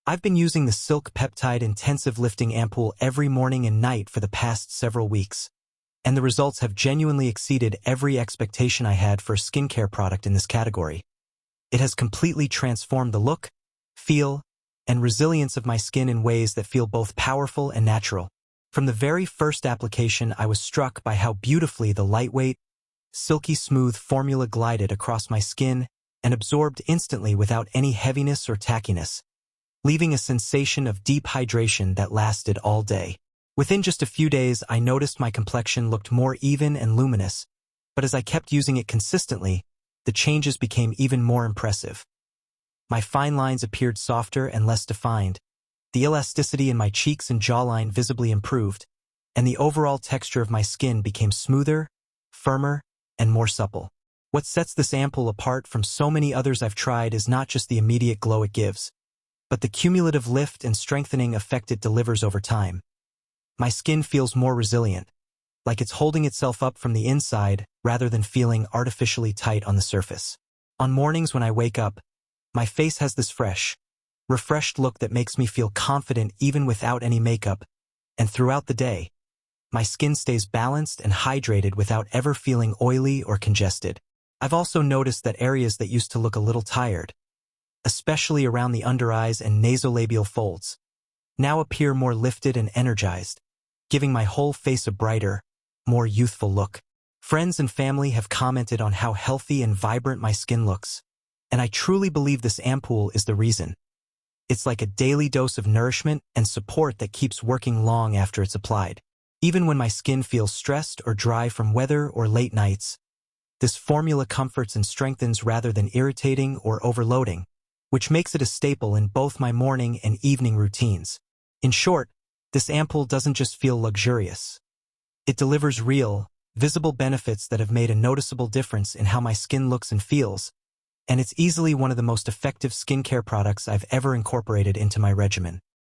I've been using the Silk Peptide Intensive Lifting Ampoule every morning and night for the past several weeks, and the results have genuinely exceeded every expectation I had for a skincare product in this category. It has completely transformed the look, feel, and resilience of my skin in ways that feel both powerful and natural. From the very first application, I was struck by how beautifully the lightweight, silky smooth formula glided across my skin and absorbed instantly without any heaviness or tackiness, leaving a sensation of deep hydration that lasted all day. Within just a few days, I noticed my complexion looked more even and luminous, but as I kept using it consistently, the changes became even more impressive. My fine lines appeared softer and less defined, the elasticity in my cheeks and jawline visibly improved, and the overall texture of my skin became smoother, firmer, and more supple. What sets this ampoule apart from so many others I've tried is not just the immediate glow it gives, but the cumulative lift and strengthening effect it delivers over time. My skin feels more resilient, like it's holding itself up from the inside rather than feeling artificially tight on the surface. On mornings when I wake up, my face has this fresh, refreshed look that makes me feel confident even without any makeup, and throughout the day, my skin stays balanced and hydrated without ever feeling oily or congested. I've also noticed that areas that used to look a little tired, especially around the under eyes and nasolabial folds, now appear more lifted and energized, giving my whole face a brighter, more youthful look. Friends and family have commented on how healthy and vibrant my skin looks, and I truly believe this ampoule is the reason. It's like a daily dose of nourishment and support that keeps working long after it's applied. Even when my skin feels stressed or dry from weather or late nights, this formula comforts and strengthens rather than irritating or overloading, which makes it a staple in both my morning and evening routines. In short, this ampoule doesn't just feel luxurious. It delivers real, visible benefits that have made a noticeable difference in how my skin looks and feels, and it's easily one of the most effective skincare products I've ever incorporated into my regimen.